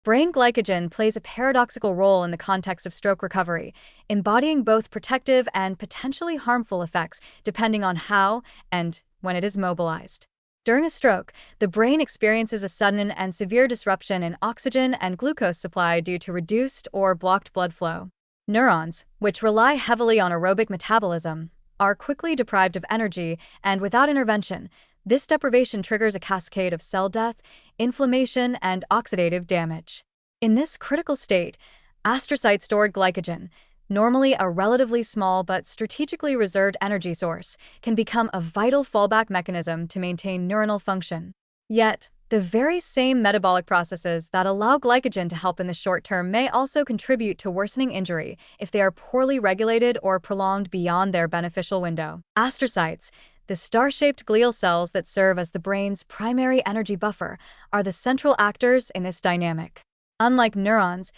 Brain glycogen plays a paradoxical role in the context of stroke recovery, embodying both protective and potentially harmful effects depending on how and when it is mobilized. During a stroke, the brain experiences a sudden and severe disruption in oxygen and glucose supply due to reduced or blocked blood flow. Neurons, which rely heavily on aerobic metabolism, are quickly deprived of energy, and without intervention, this deprivation triggers a cascade of cell death, inflammation, and oxidative damage. In this critical state, astrocyte-stored glycogen, normally a relatively small but strategically reserved energy source, can become a vital fallback mechanism to maintain neuronal function. Yet, the very same metabolic processes that allow glycogen to help in the short term may also contribute to worsening injury if they are poorly regulated or prolonged beyond their beneficial window. Astrocytes, the star-shaped glial cells that serve as the brain's primary energy buffer, are the central actors in this dynamic. Unlike neurons,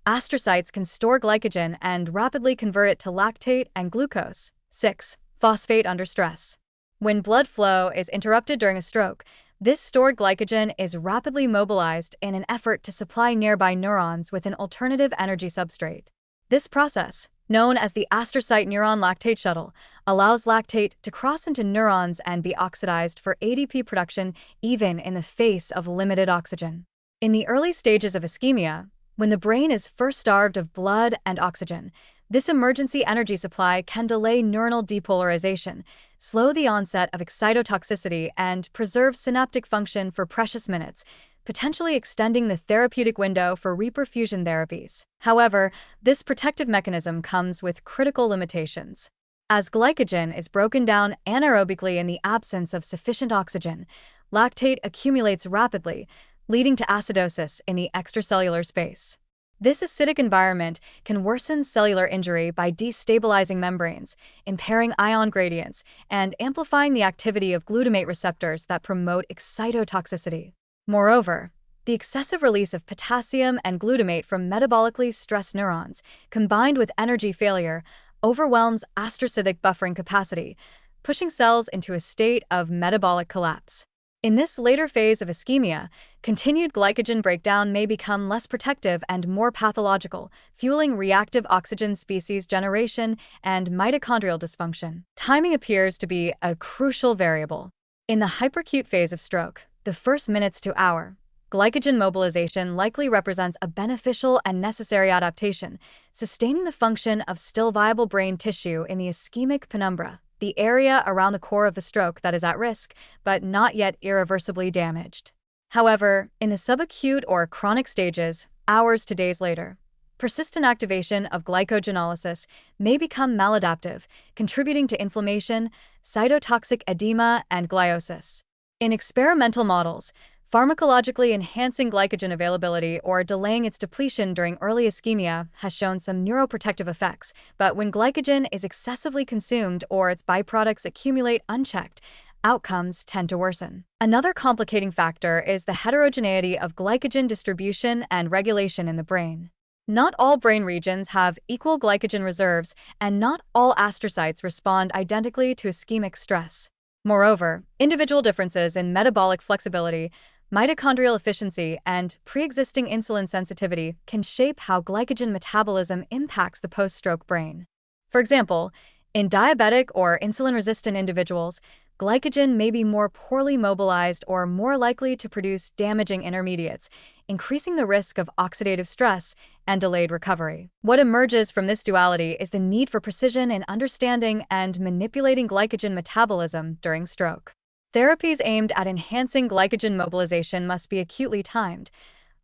astrocytes can store glycogen and rapidly convert it to lactate and glucose, 6-phosphate under stress. When blood flow is interrupted during a stroke, this stored glycogen is rapidly mobilized in an effort to supply nearby neurons with an alternative energy substrate. This process, known as the astrocyte neuron lactate shuttle, allows lactate to cross into neurons and be oxidized for ADP production even in the face of limited oxygen. In the early stages of ischemia, when the brain is first starved of blood and oxygen, this emergency energy supply can delay neuronal depolarization, slow the onset of excitotoxicity, and preserve synaptic function for precious minutes, potentially extending the therapeutic window for reperfusion therapies. However, this protective mechanism comes with critical limitations. As glycogen is broken down anaerobically in the absence of sufficient oxygen, lactate accumulates rapidly, leading to acidosis in the extracellular space. This acidic environment can worsen cellular injury by destabilizing membranes, impairing ion gradients, and amplifying the activity of glutamate receptors that promote excitotoxicity. Moreover, the excessive release of potassium and glutamate from metabolically stressed neurons, combined with energy failure, overwhelms astrocytic buffering capacity, pushing cells into a state of metabolic collapse. In this later phase of ischemia, continued glycogen breakdown may become less protective and more pathological, fueling reactive oxygen species generation and mitochondrial dysfunction. Timing appears to be a crucial variable. In the hyperacute phase of stroke, the first minutes to hour, glycogen mobilization likely represents a beneficial and necessary adaptation, sustaining the function of still viable brain tissue in the ischemic penumbra, the area around the core of the stroke that is at risk, but not yet irreversibly damaged. However, in the subacute or chronic stages, hours to days later, persistent activation of glycogenolysis may become maladaptive, contributing to inflammation, cytotoxic edema, and gliosis. In experimental models, pharmacologically enhancing glycogen availability or delaying its depletion during early ischemia has shown some neuroprotective effects, but when glycogen is excessively consumed or its byproducts accumulate unchecked, outcomes tend to worsen. Another complicating factor is the heterogeneity of glycogen distribution and regulation in the brain. Not all brain regions have equal glycogen reserves, and not all astrocytes respond identically to ischemic stress. Moreover, individual differences in metabolic flexibility, mitochondrial efficiency, and pre-existing insulin sensitivity can shape how glycogen metabolism impacts the post-stroke brain. For example, in diabetic or insulin-resistant individuals, glycogen may be more poorly mobilized or more likely to produce damaging intermediates, increasing the risk of oxidative stress and delayed recovery. What emerges from this duality is the need for precision in understanding and manipulating glycogen metabolism during stroke. Therapies aimed at enhancing glycogen mobilization must be acutely timed,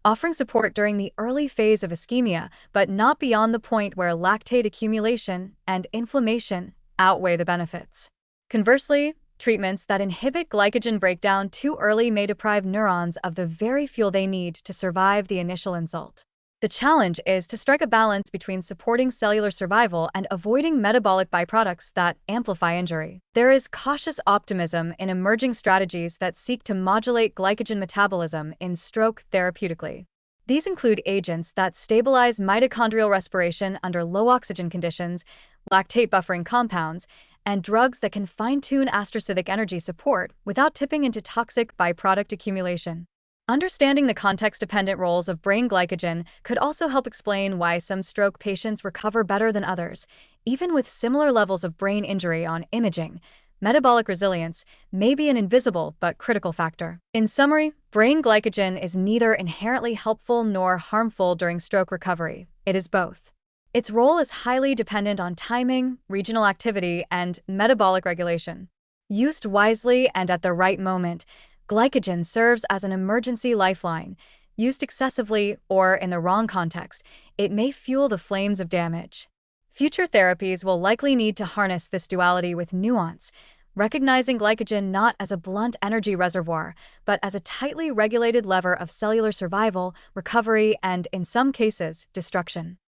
offering support during the early phase of ischemia, but not beyond the point where lactate accumulation and inflammation outweigh the benefits. Conversely, treatments that inhibit glycogen breakdown too early may deprive neurons of the very fuel they need to survive the initial insult. The challenge is to strike a balance between supporting cellular survival and avoiding metabolic byproducts that amplify injury. There is cautious optimism in emerging strategies that seek to modulate glycogen metabolism in stroke therapeutically. These include agents that stabilize mitochondrial respiration under low oxygen conditions, lactate buffering compounds, and drugs that can fine-tune astrocytic energy support without tipping into toxic byproduct accumulation. Understanding the context-dependent roles of brain glycogen could also help explain why some stroke patients recover better than others, even with similar levels of brain injury on imaging. Metabolic resilience may be an invisible but critical factor. In summary, brain glycogen is neither inherently helpful nor harmful during stroke recovery. It is both. Its role is highly dependent on timing, regional activity, and metabolic regulation. Used wisely and at the right moment, glycogen serves as an emergency lifeline. Used excessively or in the wrong context, it may fuel the flames of damage. Future therapies will likely need to harness this duality with nuance, recognizing glycogen not as a blunt energy reservoir, but as a tightly regulated lever of cellular survival, recovery, and, in some cases, destruction.